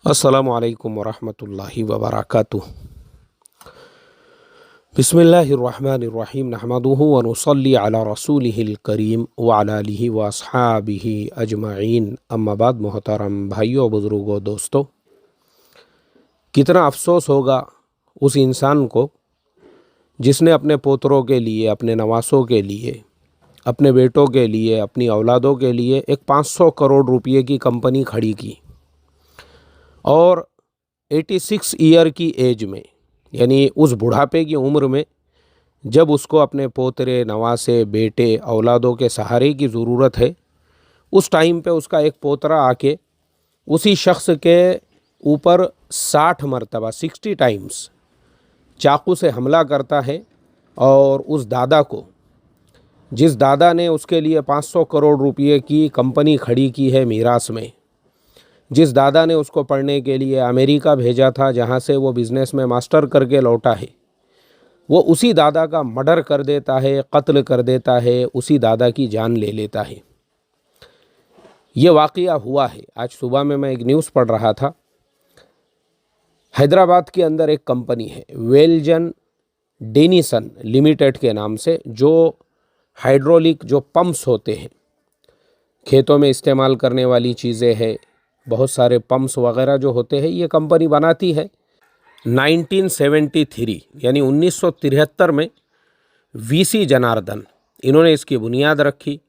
अस्सलामु अलैकुम वरहमतुल्लाहि वबरकातुह। बिस्मिल्लाहिर्रहमानिर्रहीम नहमदुहु व नुसल्ली अला रसूलिहिल करीम व अला आलिहि व अस्हाबिहि अजमईन। अम्मा बाद, मोहतरम भाइयों, बुज़ुर्गों, दोस्तों, कितना अफसोस होगा उस इंसान को जिसने अपने पोतरों के लिए, अपने नवासों के लिए, अपने बेटों के लिए, अपनी औलादों के लिए एक 500 करोड़ रुपये की कंपनी खड़ी की और 86 ईयर की एज में, यानी उस बुढ़ापे की उम्र में, जब उसको अपने पोतरे, नवासे, बेटे, औलादों के सहारे की ज़रूरत है, उस टाइम पे उसका एक पोतरा आके उसी शख्स के ऊपर 60 मरतबा 60 टाइम्स चाकू से हमला करता है। और उस दादा को, जिस दादा ने उसके लिए 500 करोड़ रुपये की कंपनी खड़ी की है मीरास में, जिस दादा ने उसको पढ़ने के लिए अमेरिका भेजा था, जहाँ से वो बिज़नेस में मास्टर करके लौटा है, वो उसी दादा का मर्डर कर देता है, कत्ल कर देता है, उसी दादा की जान ले लेता है। ये वाक़या हुआ है। आज सुबह में मैं एक न्यूज़ पढ़ रहा था। हैदराबाद के अंदर एक कंपनी है वेलजन डेनिसन लिमिटेड के नाम से, जो हाइड्रोलिक जो पंप्स होते हैं, खेतों में इस्तेमाल करने वाली चीज़ें हैं, बहुत सारे पंप्स वगैरह जो होते हैं, ये कंपनी बनाती है। 1973 यानी 1973 में वीसी जनार्दन, इन्होंने इसकी बुनियाद रखी।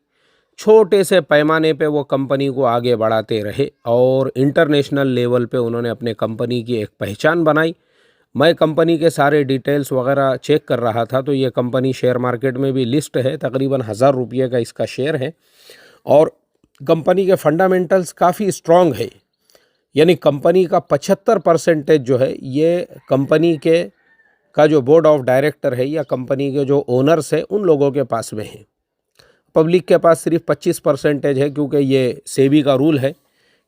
छोटे से पैमाने पे वो कंपनी को आगे बढ़ाते रहे और इंटरनेशनल लेवल पे उन्होंने अपने कंपनी की एक पहचान बनाई। मैं कंपनी के सारे डिटेल्स वगैरह चेक कर रहा था तो ये कंपनी शेयर मार्केट में भी लिस्ट है, तकरीबन 1000 रुपये का इसका शेयर है और कंपनी के फंडामेंटल्स काफ़ी स्ट्रॉन्ग है। यानी कंपनी का 75% जो है ये कंपनी के का जो बोर्ड ऑफ डायरेक्टर है या कंपनी के जो ओनर्स है उन लोगों के पास में है। पब्लिक के पास सिर्फ 25% है, क्योंकि ये सेबी का रूल है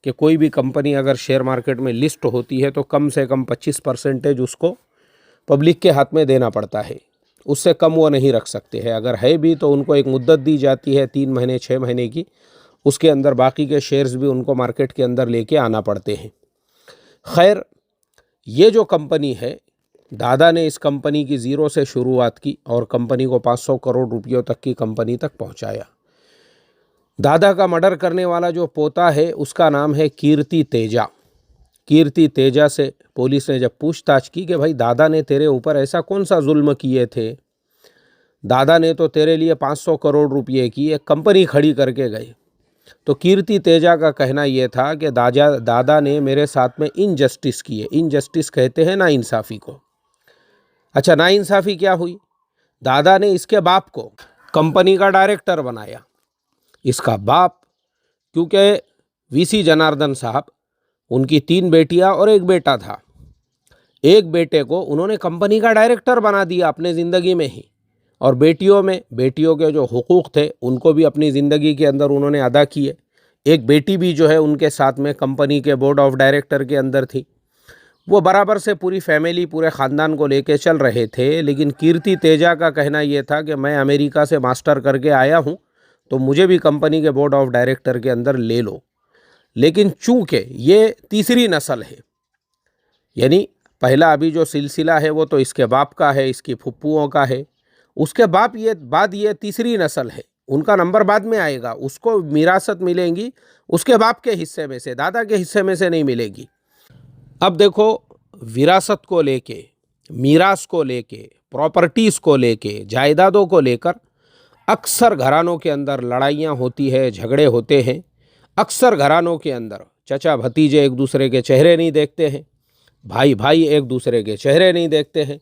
कि कोई भी कंपनी अगर शेयर मार्केट में लिस्ट होती है तो कम से कम 25% उसको पब्लिक के हाथ में देना पड़ता है, उससे कम वो नहीं रख सकते हैं। अगर है भी तो उनको एक मुद्दत दी जाती है 3 महीने 6 महीने की, उसके अंदर बाकी के शेयर्स भी उनको मार्केट के अंदर लेके आना पड़ते हैं। खैर, ये जो कंपनी है, दादा ने इस कंपनी की ज़ीरो से शुरुआत की और कंपनी को 500 करोड़ रुपयों तक की कंपनी तक पहुंचाया। दादा का मर्डर करने वाला जो पोता है उसका नाम है कीर्ति तेजा। कीर्ति तेजा से पुलिस ने जब पूछताछ की कि भाई दादा ने तेरे ऊपर ऐसा कौन सा जुल्म किए थे, दादा ने तो तेरे लिए 500 करोड़ रुपये की एक कंपनी खड़ी करके गए, तो कीर्ति तेजा का कहना यह था कि दादा ने मेरे साथ में इनजस्टिस किए। इनजस्टिस कहते हैं नाइंसाफ़ी को। अच्छा, नाइंसाफ़ी क्या हुई? दादा ने इसके बाप को कंपनी का डायरेक्टर बनाया। इसका बाप, क्योंकि वीसी जनार्दन साहब, उनकी 3 बेटियां और एक बेटा था, एक बेटे को उन्होंने कंपनी का डायरेक्टर बना दिया अपने ज़िंदगी में ही, और बेटियों के जो हुकूक थे उनको भी अपनी ज़िंदगी के अंदर उन्होंने अदा किए। एक बेटी भी जो है उनके साथ में कंपनी के बोर्ड ऑफ डायरेक्टर के अंदर थी। वो बराबर से पूरी फैमिली, पूरे ख़ानदान को लेके चल रहे थे। लेकिन कीर्ति तेजा का कहना ये था कि मैं अमेरिका से मास्टर करके आया हूँ तो मुझे भी कंपनी के बोर्ड ऑफ डायरेक्टर के अंदर ले लो। लेकिन चूँकि ये तीसरी नस्ल है, यानी पहला अभी जो सिलसिला है वो तो इसके बाप का है, इसकी फुप्पुओं का है, उसके बाद ये तीसरी नस्ल है, उनका नंबर बाद में आएगा, उसको विरासत मिलेंगी उसके बाप के हिस्से में से, दादा के हिस्से में से नहीं मिलेगी। अब देखो, विरासत को लेके, मीरास को लेके, प्रॉपर्टीज़ को लेके, जायदादों को लेकर अक्सर घरानों के अंदर लड़ाइयाँ होती है, झगड़े होते हैं। अक्सर घरानों के अंदर चचा भतीजे एक दूसरे के चेहरे नहीं देखते हैं, भाई भाई एक दूसरे के चेहरे नहीं देखते हैं।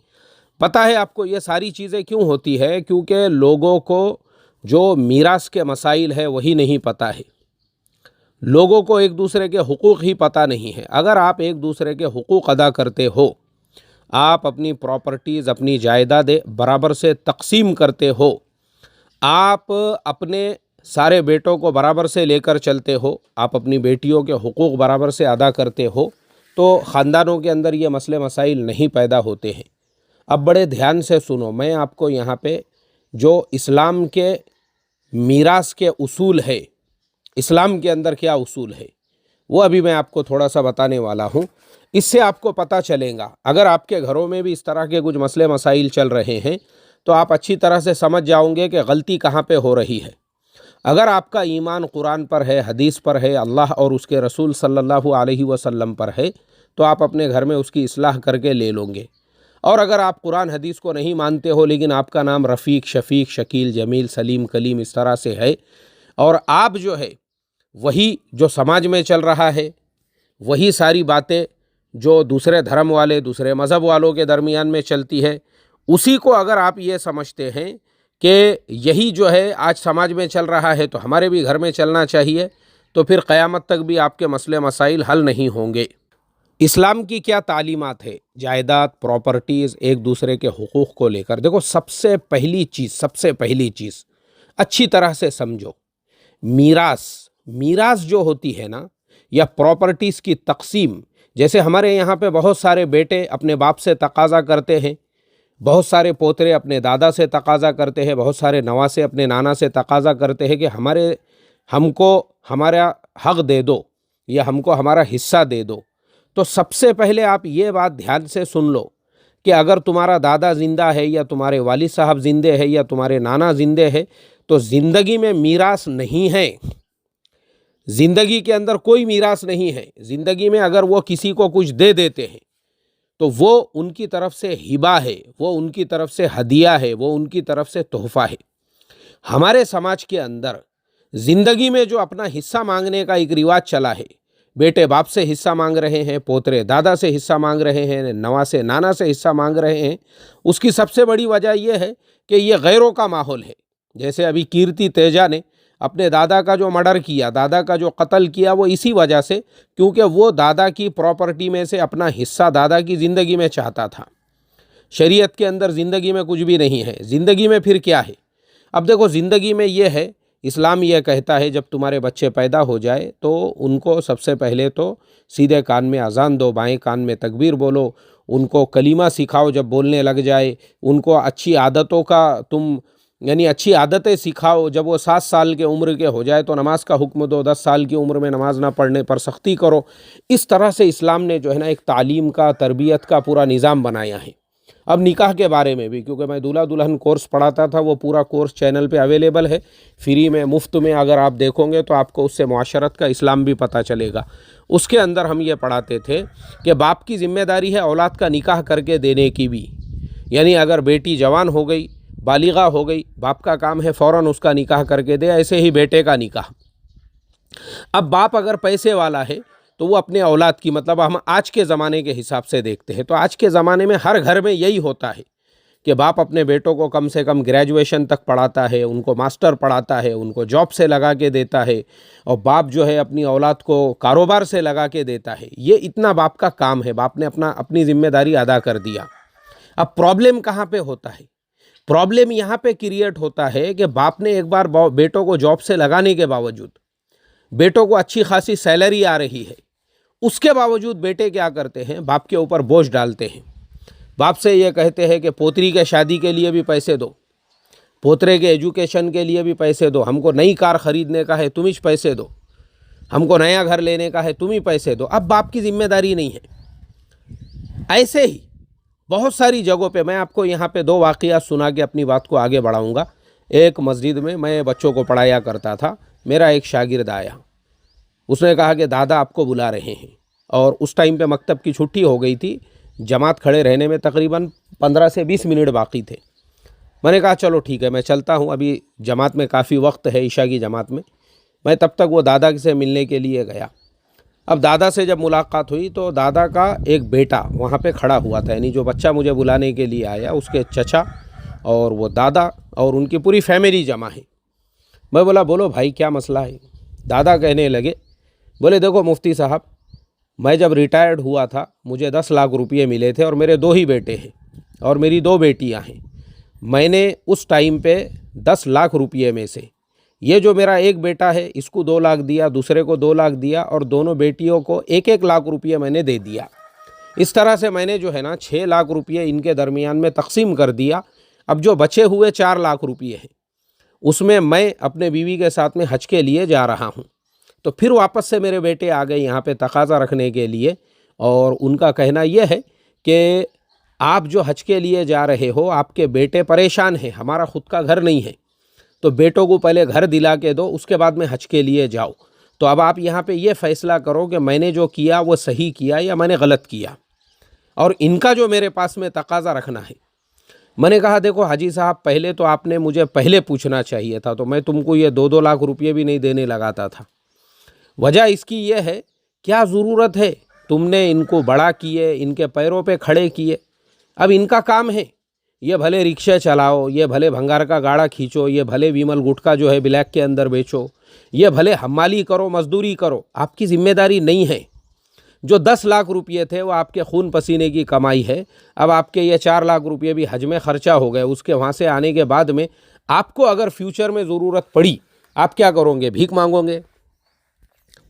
पता है आपको ये सारी चीज़ें क्यों होती है? क्योंकि लोगों को जो मीरास के मसाइल है वही नहीं पता है, लोगों को एक दूसरे के हुकूक ही पता नहीं है। अगर आप एक दूसरे के हुकूक अदा करते हो, आप अपनी प्रॉपर्टीज़, अपनी जायदादें बराबर से तकसीम करते हो, आप अपने सारे बेटों को बराबर से लेकर चलते हो, आप अपनी बेटियों के हुकूक बराबर से अदा करते हो, तो ख़ानदानों के अंदर ये मसले मसाइल नहीं पैदा होते हैं। अब बड़े ध्यान से सुनो, मैं आपको यहाँ पे जो इस्लाम के मीरास के उसूल है, इस्लाम के अंदर क्या उसूल है वो अभी मैं आपको थोड़ा सा बताने वाला हूँ। इससे आपको पता चलेगा, अगर आपके घरों में भी इस तरह के कुछ मसले मसाइल चल रहे हैं तो आप अच्छी तरह से समझ जाओगे कि गलती कहाँ पे हो रही है। अगर आपका ईमान कुरान पर है, हदीस पर है, अल्लाह और उसके रसूल सल्लल्लाहु अलैहि वसल्लम पर है, तो आप अपने घर में उसकी इस्लाह करके ले लोगे। और अगर आप कुरान हदीस को नहीं मानते हो लेकिन आपका नाम रफ़ीक, शफ़ीक, शकील, जमील, सलीम, कलीम इस तरह से है, और आप जो है वही जो समाज में चल रहा है, वही सारी बातें जो दूसरे धर्म वाले, दूसरे मज़हब वालों के दरमियान में चलती है, उसी को अगर आप ये समझते हैं कि यही जो है आज समाज में चल रहा है तो हमारे भी घर में चलना चाहिए, तो फिर क़यामत तक भी आपके मसले मसाइल हल नहीं होंगे। इस्लाम की क्या तालीमात है जायदाद, प्रॉपर्टीज़, एक दूसरे के हुकूक़ को लेकर? देखो, सबसे पहली चीज़ अच्छी तरह से समझो। मीरास जो होती है ना, या प्रॉपर्टीज़ की तकसीम, जैसे हमारे यहाँ पे बहुत सारे बेटे अपने बाप से तकाज़ा करते हैं, बहुत सारे पोतरे अपने दादा से तकाज़ा करते हैं, बहुत सारे नवासे अपने नाना से तकाज़ा करते हैं कि हमको हमारा हक़ दे दो या हमको हमारा हिस्सा दे दो। तो सबसे पहले आप ये बात ध्यान से सुन लो कि अगर तुम्हारा दादा ज़िंदा है या तुम्हारे वालिद साहब ज़िंदे हैं या तुम्हारे नाना ज़िंदे हैं तो ज़िंदगी में मीरास नहीं है। ज़िंदगी के अंदर कोई मीरास नहीं है। ज़िंदगी में अगर वो किसी को कुछ दे देते हैं तो वो उनकी तरफ से हिबा है, वो उनकी तरफ से हदिया है, वो उनकी तरफ से तोहफ़ा है। हमारे समाज के अंदर ज़िंदगी में जो अपना हिस्सा मांगने का एक रिवाज चला है, बेटे बाप से हिस्सा मांग रहे हैं, पोतरे दादा से हिस्सा मांग रहे हैं, नवासे नाना से हिस्सा मांग रहे हैं, उसकी सबसे बड़ी वजह यह है कि ये गैरों का माहौल है। जैसे अभी कीर्ति तेजा ने अपने दादा का जो मर्डर किया, दादा का जो कत्ल किया, वो इसी वजह से, क्योंकि वो दादा की प्रॉपर्टी में से अपना हिस्सा दादा की ज़िंदगी में चाहता था। शरीयत के अंदर ज़िंदगी में कुछ भी नहीं है। ज़िंदगी में फिर क्या है? अब देखो, ज़िंदगी में ये है, इस्लाम यह कहता है जब तुम्हारे बच्चे पैदा हो जाए तो उनको सबसे पहले तो सीधे कान में अजान दो, बाएं कान में तकबीर बोलो, उनको कलीमा सिखाओ, जब बोलने लग जाए उनको अच्छी आदतों का यानी अच्छी आदतें सिखाओ। जब वो 7 साल के उम्र के हो जाए तो नमाज का हुक्म दो, 10 साल की उम्र में नमाज ना पढ़ने पर सख्ती करो। इस तरह से इस्लाम ने जो है ना एक तालीम का, तरबियत का पूरा निज़ाम बनाया है। अब निकाह के बारे में भी, क्योंकि मैं दूल्हा दुल्हन कोर्स पढ़ाता था, वो पूरा कोर्स चैनल पे अवेलेबल है, फ्री में, मुफ्त में। अगर आप देखोगे तो आपको उससे मुआशरत का इस्लाम भी पता चलेगा। उसके अंदर हम ये पढ़ाते थे कि बाप की ज़िम्मेदारी है औलाद का निकाह करके देने की भी। यानी अगर बेटी जवान हो गई, बालिगा हो गई, बाप का काम है फ़ौरन उसका निकाह करके दे। ऐसे ही बेटे का निकाह। अब बाप अगर पैसे वाला है तो वो अपने औलाद की, मतलब हम आज के ज़माने के हिसाब से देखते हैं तो आज के ज़माने में हर घर में यही होता है कि बाप अपने बेटों को कम से कम ग्रेजुएशन तक पढ़ाता है, उनको मास्टर पढ़ाता है, उनको जॉब से लगा के देता है, और बाप जो है अपनी औलाद को कारोबार से लगा के देता है। ये इतना बाप का काम है, बाप ने अपनी ज़िम्मेदारी अदा कर दिया। अब प्रॉब्लम कहाँ पे होता है? प्रॉब्लम यहाँ पे क्रिएट होता है कि बाप ने एक बार बेटों को जॉब से लगाने के बावजूद, बेटों को अच्छी खासी सैलरी आ रही है, उसके बावजूद बेटे क्या करते हैं, बाप के ऊपर बोझ डालते हैं। बाप से ये कहते हैं कि पोतरी के शादी के लिए भी पैसे दो, पोतरे के एजुकेशन के लिए भी पैसे दो, हमको नई कार ख़रीदने का है तुम ही पैसे दो, हमको नया घर लेने का है तुम ही पैसे दो। अब बाप की जिम्मेदारी नहीं है। ऐसे ही बहुत सारी जगहों पे, मैं आपको यहाँ पे 2 वाक़या सुना के अपनी बात को आगे बढ़ाऊँगा। एक मस्जिद में मैं बच्चों को पढ़ाया करता था, मेरा एक शागिर्द आया, उसने कहा कि दादा आपको बुला रहे हैं। और उस टाइम पे मकतब की छुट्टी हो गई थी, जमात खड़े रहने में तकरीबन 15 से 20 मिनट बाकी थे। मैंने कहा चलो ठीक है, मैं चलता हूँ, अभी जमात में काफ़ी वक्त है, ईशा की जमात में। मैं तब तक वो दादा से मिलने के लिए गया। अब दादा से जब मुलाकात हुई तो दादा का एक बेटा वहाँ पे खड़ा हुआ था, यानी जो बच्चा मुझे बुलाने के लिए आया उसके चचा और वो दादा और उनकी पूरी फैमिली जमा है। मैं बोला बोलो भाई क्या मसला है? दादा कहने लगे, बोले देखो मुफ्ती साहब, मैं जब रिटायर्ड हुआ था मुझे 10 लाख रुपये मिले थे और मेरे 2 ही बेटे हैं और मेरी 2 बेटियां हैं। मैंने उस टाइम पे 10 लाख रुपये में से ये जो मेरा एक बेटा है इसको 2 लाख दिया, दूसरे को 2 लाख दिया और दोनों बेटियों को 1-1 लाख रुपये मैंने दे दिया। इस तरह से मैंने जो है ना 6 लाख रुपये इनके दरमियान में तकसीम कर दिया। अब जो बचे हुए 4 लाख रुपये हैं उसमें मैं अपने बीवी के साथ में हज के लिए जा रहा हूँ। तो फिर वापस से मेरे बेटे आ गए यहाँ पे तकाज़ा रखने के लिए, और उनका कहना यह है कि आप जो हज के लिए जा रहे हो, आपके बेटे परेशान हैं, हमारा खुद का घर नहीं है, तो बेटों को पहले घर दिला के दो, उसके बाद में हज के लिए जाओ। तो अब आप यहाँ पे ये फ़ैसला करो कि मैंने जो किया वो सही किया या मैंने गलत किया, और इनका जो मेरे पास में तकाज़ा रखना है। मैंने कहा देखो हाजी साहब, पहले तो आपने मुझे पहले पूछना चाहिए था, तो मैं तुमको ये 2-2 लाख रुपये भी नहीं देने लगाता था। वजह इसकी ये है, क्या ज़रूरत है, तुमने इनको बड़ा किए, इनके पैरों पे खड़े किए। अब इनका काम है, ये भले रिक्शे चलाओ, ये भले भंगार का गाड़ा खींचो, ये भले विमल गुटखा जो है ब्लैक के अंदर बेचो, ये भले हमाली करो, मजदूरी करो, आपकी जिम्मेदारी नहीं है। जो 10 लाख रुपये थे वो आपके खून पसीने की कमाई है। अब आपके ये 4 लाख रुपये भी हज में खर्चा हो गए, उसके वहाँ से आने के बाद में आपको अगर फ्यूचर में ज़रूरत पड़ी, आप क्या करोगे? भीख मांगोगे,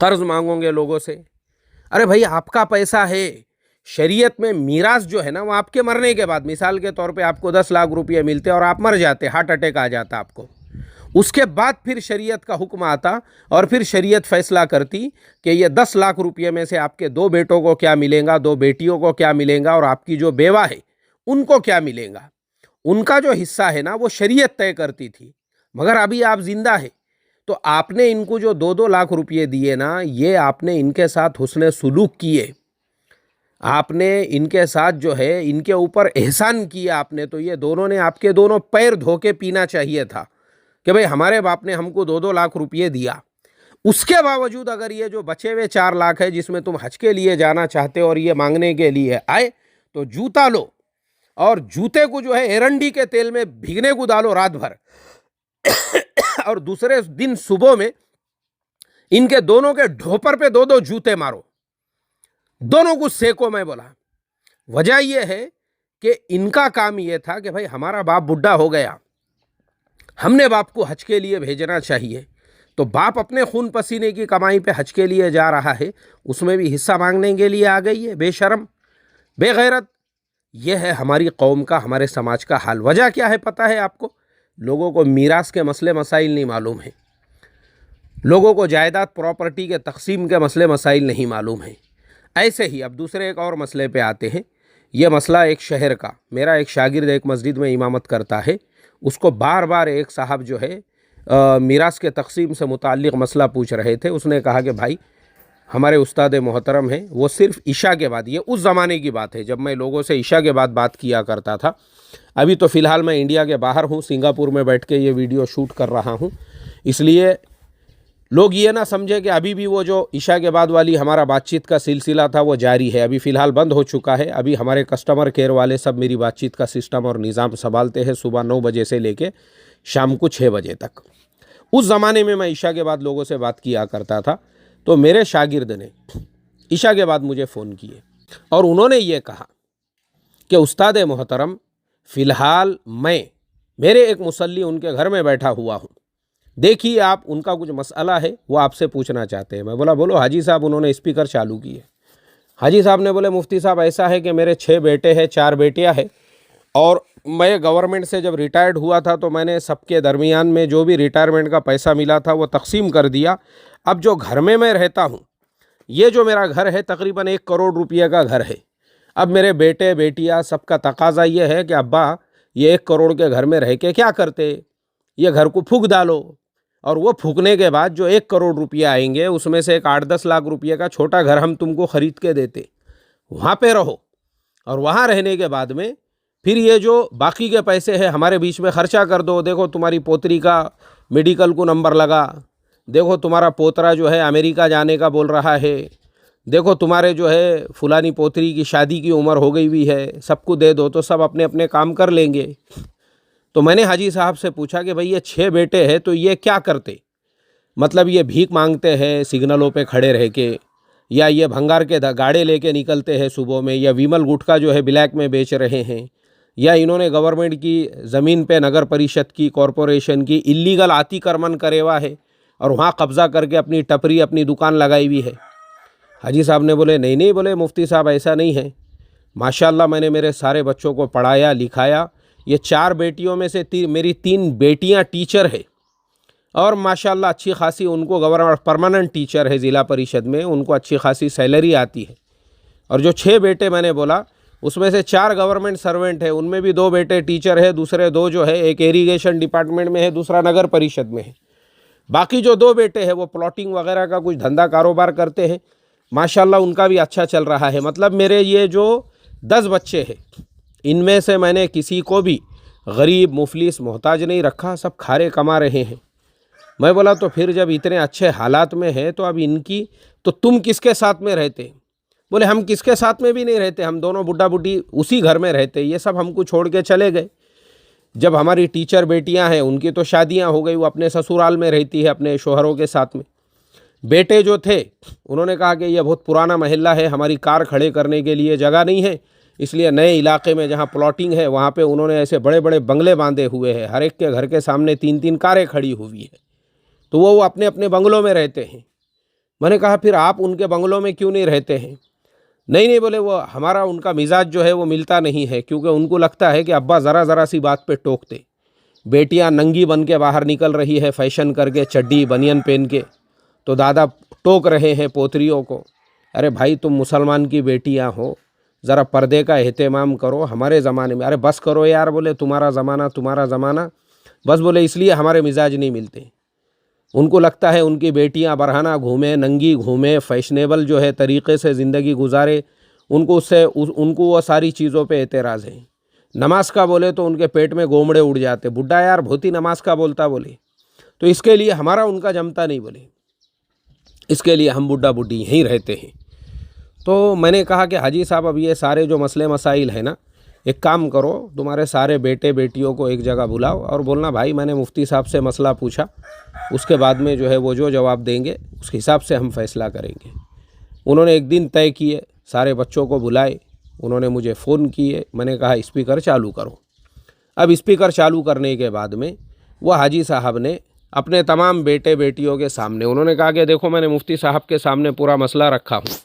कर्ज मांगोगे लोगों से? अरे भाई, आपका पैसा है। शरीयत में मीरास जो है ना, वो आपके मरने के बाद, मिसाल के तौर पे आपको 10 लाख रुपये मिलते और आप मर जाते, हार्ट अटैक आ जाता आपको, उसके बाद फिर शरीयत का हुक्म आता और फिर शरीयत फैसला करती कि ये 10 लाख रुपये में से आपके 2 बेटों को क्या मिलेगा, 2 बेटियों को क्या मिलेगा, और आपकी जो बेवा है उनको क्या मिलेगा। उनका जो हिस्सा है ना, वो शरीयत तय करती थी। मगर अभी आप जिंदा है, तो आपने इनको जो 2-2 लाख रुपये दिए ना, ये आपने इनके साथ हुस्न सुलूक किए, आपने इनके साथ जो है इनके ऊपर एहसान किया आपने। तो ये दोनों ने आपके दोनों पैर धो के पीना चाहिए था कि भाई हमारे बाप ने हमको 2-2 लाख रुपये दिया। उसके बावजूद अगर ये जो बचे हुए 4 लाख है जिसमें तुम हज के लिए जाना चाहते हो और ये मांगने के लिए आए, तो जूता लो और जूते को जो है एरंडी के तेल में भीगने को डालो रात भर और दूसरे दिन सुबह में इनके दोनों के ढोपर पे 2-2 जूते मारो, दोनों को सेको। मैं बोला वजह यह है कि इनका काम यह था कि भाई हमारा बाप बुढ़ा हो गया, हमने बाप को हज के लिए भेजना चाहिए। तो बाप अपने खून पसीने की कमाई पे हज के लिए जा रहा है, उसमें भी हिस्सा मांगने के लिए आ गई है, बेशर्म, बेगैरत। यह है हमारी कौम का, हमारे समाज का हाल। वजह क्या है पता है आपको? लोगों को मीरास के मसले मसाइल नहीं मालूम है, लोगों को जायदाद प्रॉपर्टी के तकसीम के मसले मसाइल नहीं मालूम है। ऐसे ही अब दूसरे एक और मसले पे आते हैं। यह मसला एक शहर का, मेरा एक शागिर्द एक मस्जिद में इमामत करता है, उसको बार बार एक साहब जो है मीरास के तकसीम से मुताल्लिक़ मसला पूछ रहे थे। उसने कहा कि भाई हमारे उस्ताद मोहतरम हैं, वो सिर्फ़ इशा के बाद, ये उस ज़माने की बात है जब मैं लोगों से इशा के बाद बात किया करता था। अभी तो फ़िलहाल मैं इंडिया के बाहर हूँ, सिंगापुर में बैठ के ये वीडियो शूट कर रहा हूँ, इसलिए लोग ये ना समझे कि अभी भी वो जो इशा के बाद वाली हमारा बातचीत का सिलसिला था वो जारी है। अभी फ़िलहाल बंद हो चुका है। अभी हमारे कस्टमर केयर वाले सब मेरी बातचीत का सिस्टम और निज़ाम संभालते हैं, सुबह 9 बजे से लेके शाम को 6 बजे तक। उस ज़माने में मैं इशा के बाद लोगों से बात किया करता था। तो मेरे शागिर्द ने इशा के बाद मुझे फ़ोन किए और उन्होंने ये कहा कि उस्ताद मोहतरम, फ़िलहाल मेरे एक मुसल्ली उनके घर में बैठा हुआ हूँ, देखिए आप, उनका कुछ मसला है, वो आपसे पूछना चाहते हैं। मैं बोला बोलो हाजी साहब। उन्होंने स्पीकर चालू किए। हाजी साहब ने बोले मुफ्ती साहब ऐसा है कि मेरे 6 बेटे हैं, 4 बेटियां हैं, और मैं गवर्नमेंट से जब रिटायर्ड हुआ था तो मैंने सबके दरमियान में जो भी रिटायरमेंट का पैसा मिला था वो तकसीम कर दिया। अब जो घर में मैं रहता हूँ, ये जो मेरा घर है तकरीबन 1 करोड़ रुपये का घर है। अब मेरे बेटे बेटियाँ सबका तकाजा ये है कि अब्बा ये 1 करोड़ के घर में रह के क्या करते, ये घर को फूंक डालो, और वो फूकने के बाद जो 1 करोड़ रुपये आएंगे उसमें से एक 8-10 लाख रुपये का छोटा घर हम तुमको ख़रीद के देते, वहाँ पे रहो, और वहाँ रहने के बाद में फिर ये जो बाकी के पैसे हैं हमारे बीच में ख़र्चा कर दो। देखो तुम्हारी पोतरी का मेडिकल को नंबर लगा, देखो तुम्हारा पोतरा जो है अमेरिका जाने का बोल रहा है, देखो तुम्हारे जो है फुलानी पोतरी की शादी की उम्र हो गई हुई है, सबको दे दो तो सब अपने अपने काम कर लेंगे। तो मैंने हाजी साहब से पूछा कि भाई ये 6 बेटे हैं तो ये क्या करते, मतलब ये भीख मांगते हैं सिग्नलों पे खड़े रह के, या ये भंगार के गाड़े लेके निकलते हैं सुबह में, या विमल गुटखा जो है ब्लैक में बेच रहे हैं, या इन्होंने गवर्नमेंट की ज़मीन पे नगर परिषद की कॉरपोरेशन की इलीगल अतिक्रमण करे हुआ है और वहाँ कब्ज़ा करके अपनी टपरी अपनी दुकान लगाई हुई है। हाजी साहब ने बोले नहीं नहीं, बोले मुफ्ती साहब ऐसा नहीं है, माशाल्लाह मैंने मेरे सारे बच्चों को पढ़ाया लिखाया, ये 4 बेटियों में से मेरी 3 बेटियां टीचर है, और माशाल्लाह अच्छी खासी उनको गवर्नमेंट परमानेंट टीचर है ज़िला परिषद में, उनको अच्छी खासी सैलरी आती है। और जो 6 बेटे मैंने बोला उसमें से 4 गवर्नमेंट सर्वेंट है, उनमें भी 2 बेटे टीचर है, दूसरे 2 जो है एक इरीगेशन डिपार्टमेंट में है, दूसरा नगर परिषद में है। बाकी जो 2 बेटे हैं वो प्लॉटिंग वगैरह का कुछ धंधा कारोबार करते हैं, माशाल्लाह उनका भी अच्छा चल रहा है। मतलब मेरे ये जो 10 बच्चे हैं इनमें से मैंने किसी को भी गरीब मुफलिस मोहताज नहीं रखा, सब खारे कमा रहे हैं। मैं बोला तो फिर जब इतने अच्छे हालात में है तो अब इनकी, तो तुम किसके साथ में रहते? बोले हम किसके साथ में भी नहीं रहते, हम दोनों बुड्ढा बुड्ढी उसी घर में रहते, ये सब हमको छोड़ के चले गए। जब हमारी टीचर बेटियां हैं उनकी तो शादियां हो गई, वो अपने ससुराल में रहती है अपने शोहरों के साथ में। बेटे जो थे उन्होंने कहा कि यह बहुत पुराना महल्ला है, हमारी कार खड़े करने के लिए जगह नहीं है, इसलिए नए इलाके में जहाँ प्लॉटिंग है वहाँ पे उन्होंने ऐसे बड़े बड़े बंगले बांधे हुए हैं, हर एक के घर के सामने 3-3 कारें खड़ी हुई है, तो वो अपने अपने बंगलों में रहते हैं। मैंने कहा फिर आप उनके बंगलों में क्यों नहीं रहते हैं? नहीं बोले वो हमारा उनका मिजाज जो है वो मिलता नहीं है, क्योंकि उनको लगता है कि अब्बा ज़रा सी बात पे टोकते। बेटियां नंगी बन के बाहर निकल रही है फैशन करके, चड्डी बनियन पहन के, तो दादा टोक रहे हैं पोतरियों को, अरे भाई तुम मुसलमान की बेटियां हो, ज़रा पर्दे का एहतमाम करो, हमारे ज़माने में, अरे बस करो यार, बोले तुम्हारा ज़माना, बस बोले इसलिए हमारे मिजाज नहीं मिलते। उनको लगता है उनकी बेटियां बरहाना घूमें, नंगी घूमें, फैशनेबल जो है तरीक़े से ज़िंदगी गुजारे, उनको वो सारी चीज़ों पे एतराज़ है। नमाज का बोले तो उनके पेट में गोमड़े उड़ जाते, बुड्ढा यार बहुत ही नमाज का बोलता बोले, तो इसके लिए हमारा उनका जमता नहीं बोले, इसके लिए हम बुड्ढा बुड्ढी यहीं रहते हैं। तो मैंने कहा कि हाजी साहब अब ये सारे जो मसले मसाइल है ना, एक काम करो, तुम्हारे सारे बेटे बेटियों को एक जगह बुलाओ और बोलना भाई मैंने मुफ्ती साहब से मसला पूछा, उसके बाद में जो है वो जो जवाब देंगे उसके हिसाब से हम फैसला करेंगे। उन्होंने एक दिन तय किए, सारे बच्चों को बुलाए, उन्होंने मुझे फ़ोन किए, मैंने कहा स्पीकर चालू करो। अब स्पीकर चालू करने के बाद में वह हाजी साहब ने अपने तमाम बेटे बेटियों के सामने उन्होंने कहा कि देखो मैंने मुफ्ती साहब के सामने पूरा मसला रखा हूँ।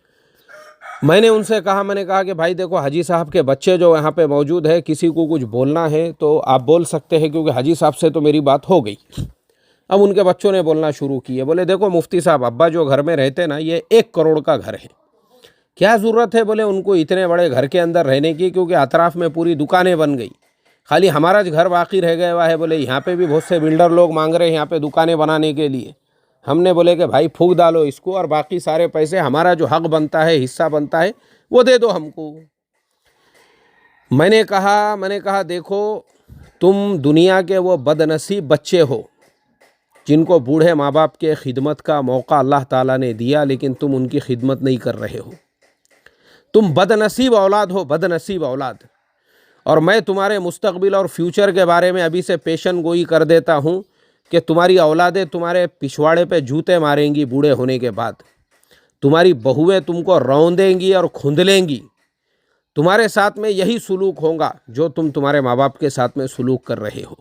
मैंने उनसे कहा, मैंने कहा कि भाई देखो हाजी साहब के बच्चे जो यहाँ पे मौजूद है, किसी को कुछ बोलना है तो आप बोल सकते हैं, क्योंकि हाजी साहब से तो मेरी बात हो गई। अब उनके बच्चों ने बोलना शुरू किए, बोले देखो मुफ्ती साहब, अब्बा जो घर में रहते ना ये 1 करोड़ का घर है, क्या ज़रूरत है बोले उनको इतने बड़े घर के अंदर रहने की, क्योंकि अतराफ़ में पूरी दुकानें बन गई, खाली हमारा घर बाकी रह गया हुआ है। बोले यहाँ पे भी बहुत से बिल्डर लोग मांग रहे हैं यहाँ पे दुकानें बनाने के लिए। हमने बोले कि भाई फूक डालो इसको और बाकी सारे पैसे हमारा जो हक बनता है, हिस्सा बनता है, वो दे दो हमको। मैंने कहा देखो तुम दुनिया के वो बदनसीब बच्चे हो जिनको बूढ़े माँ बाप के खिदमत का मौका अल्लाह ताला ने दिया, लेकिन तुम उनकी खिदमत नहीं कर रहे हो। तुम बदनसीब औलाद हो, बदनसीब औलाद। और मैं तुम्हारे मुस्तकबिल और फ्यूचर के बारे में अभी से पेशन गोई कर देता हूँ कि तुम्हारी औलादें तुम्हारे पिछवाड़े पे जूते मारेंगी बूढ़े होने के बाद, तुम्हारी बहुएं तुमको रौंदेंगी और खुंदलेंगी, तुम्हारे साथ में यही सुलूक होगा जो तुम तुम्हारे माँ बाप के साथ में सुलूक कर रहे हो।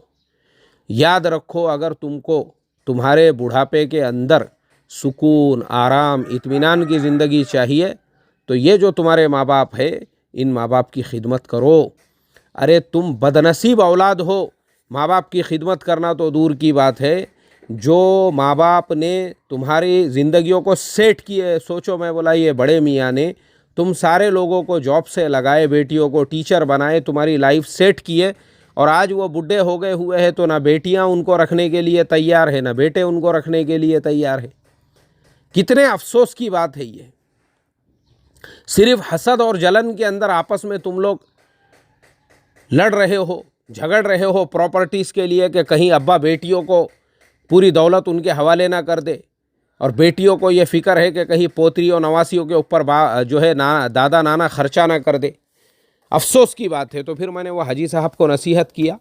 याद रखो, अगर तुमको तुम्हारे बुढ़ापे के अंदर सुकून, आराम, इत्मीनान की ज़िंदगी चाहिए तो ये जो तुम्हारे माँ बाप है इन माँ बाप की खिदमत करो। अरे तुम बदनसीब औलाद हो, माँ बाप की खिदमत करना तो दूर की बात है, जो माँ बाप ने तुम्हारी ज़िंदगियों को सेट किए। सोचो, मैं बोला ये बड़े मियाँ ने तुम सारे लोगों को जॉब से लगाए, बेटियों को टीचर बनाए, तुम्हारी लाइफ सेट किए, और आज वो बुढ़े हो गए हुए हैं तो ना बेटियां उनको रखने के लिए तैयार है ना बेटे उनको रखने के लिए तैयार है। कितने अफसोस की बात है ये। सिर्फ हसद और जलन के अंदर आपस में तुम लोग लड़ रहे हो, झगड़ रहे हो प्रॉपर्टीज़ के लिए कि कहीं अब्बा बेटियों को पूरी दौलत उनके हवाले ना कर दे, और बेटियों को ये फ़िक्र है कि कहीं पोतरियों नवासियों के ऊपर जो है दादा नाना खर्चा ना कर दे। अफसोस की बात है। तो फिर मैंने वो हाजी साहब को नसीहत किया।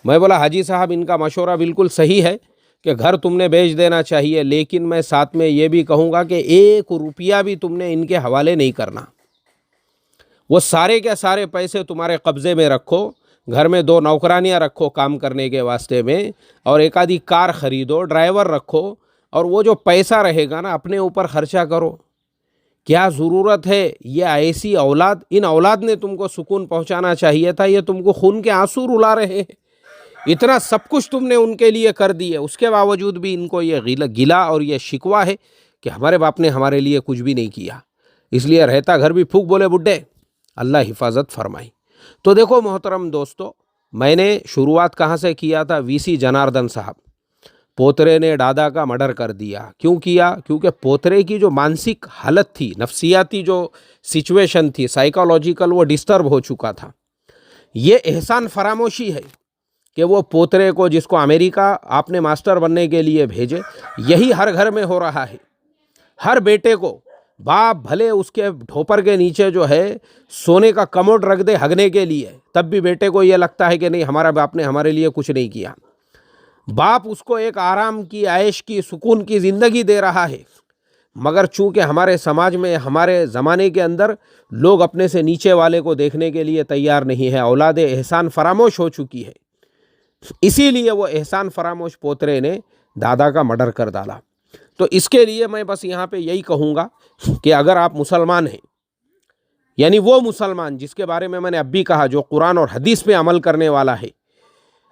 मैं बोला हाजी साहब इनका मशवरा बिल्कुल सही है कि घर तुमने बेच देना चाहिए, लेकिन मैं साथ में ये भी कहूँगा कि 1 रुपया भी तुमने इनके हवाले नहीं करना। वो सारे के सारे पैसे तुम्हारे कब्ज़े में रखो, घर में 2 नौकरानियाँ रखो काम करने के वास्ते में, और एक आधी कार ख़रीदो, ड्राइवर रखो, और वो जो पैसा रहेगा ना अपने ऊपर ख़र्चा करो। क्या ज़रूरत है ये ऐसी औलाद, इन औलाद ने तुमको सुकून पहुंचाना चाहिए था, ये तुमको खून के आंसू रुला रहे हैं। इतना सब कुछ तुमने उनके लिए कर दिया, उसके बावजूद भी इनको ये गिला और ये शिकवा है कि हमारे बाप ने हमारे लिए कुछ भी नहीं किया, इसलिए रहता घर भी फूक बोले बुड्ढे। अल्लाह हिफाजत फरमाई। तो देखो मोहतरम दोस्तों, मैंने शुरुआत कहाँ से किया था? वीसी जनार्दन साहब, पोतरे ने दादा का मर्डर कर दिया। क्यों किया? क्योंकि पोतरे की जो मानसिक हालत थी, नफ्सियाती जो सिचुएशन थी, साइकोलॉजिकल, वो डिस्टर्ब हो चुका था। ये एहसान फरामोशी है कि वो पोतरे को, जिसको अमेरिका आपने मास्टर बनने के लिए भेजे, यही हर घर में हो रहा है। हर बेटे को बाप भले उसके ढोपर के नीचे जो है सोने का कमोड रख दे हगने के लिए, तब भी बेटे को ये लगता है कि नहीं, हमारा बाप ने हमारे लिए कुछ नहीं किया। बाप उसको एक आराम की, आयश की, सुकून की ज़िंदगी दे रहा है, मगर चूंकि हमारे समाज में, हमारे ज़माने के अंदर लोग अपने से नीचे वाले को देखने के लिए तैयार नहीं है। औलाद एहसान फरामोश हो चुकी है, इसीलिए वो एहसान फरामोश पोतरे ने दादा का मर्डर कर डाला। तो इसके लिए मैं बस यहाँ पे यही कहूँगा कि अगर आप मुसलमान हैं, यानी वो मुसलमान जिसके बारे में मैंने अब भी कहा, जो कुरान और हदीस पे अमल करने वाला है,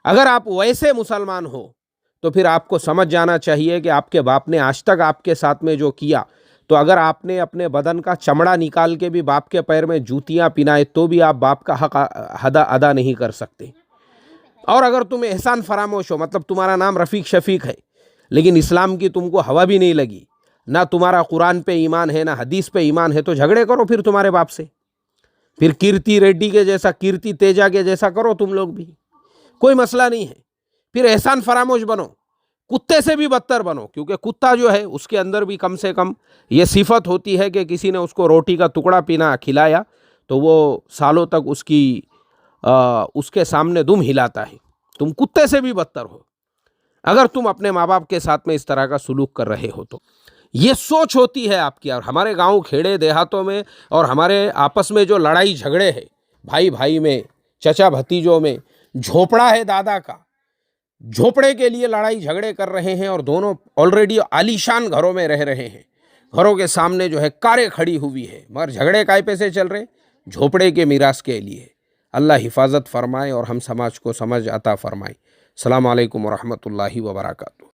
अगर आप वैसे मुसलमान हो तो फिर आपको समझ जाना चाहिए कि आपके बाप ने आज तक आपके साथ में जो किया, तो अगर आपने अपने बदन का चमड़ा निकाल के भी बाप के पैर में जूतियाँ पिनाए तो भी आप बाप का हक अदा नहीं कर सकते। और अगर तुम एहसान फरामोश हो, मतलब तुम्हारा नाम रफ़ीक शफ़ीक है, लेकिन इस्लाम की तुमको हवा भी नहीं लगी, ना तुम्हारा कुरान पे ईमान है, ना हदीस पे ईमान है, तो झगड़े करो फिर तुम्हारे बाप से। फिर कीर्ति रेड्डी के जैसा, कीर्ति तेजा के जैसा करो तुम लोग भी, कोई मसला नहीं है। फिर एहसान फरामोश बनो, कुत्ते से भी बदतर बनो, क्योंकि कुत्ता जो है उसके अंदर भी कम से कम ये सिफत होती है कि किसी ने उसको रोटी का टुकड़ा पीना खिलाया तो वो सालों तक उसके सामने दुम हिलाता है। तुम कुत्ते से भी बदतर हो अगर तुम अपने माँ बाप के साथ में इस तरह का सुलूक कर रहे हो। तो ये सोच होती है आपकी। और हमारे गांव खेड़े देहातों में और हमारे आपस में जो लड़ाई झगड़े हैं, भाई भाई में, चचा भतीजों में, झोपड़ा है दादा का, झोपड़े के लिए लड़ाई झगड़े कर रहे हैं और दोनों ऑलरेडी आलीशान घरों में रह रहे हैं, घरों के सामने जो है कारें खड़ी हुई है, मगर झगड़े काय पे से चल रहे? झोपड़े के मीरास के लिए। अल्लाह हिफाजत फरमाए और हम समाज को समझ अता फरमाए। अस्सलामु अलैकुम व रहमतुल्लाहि व बरकातुहू।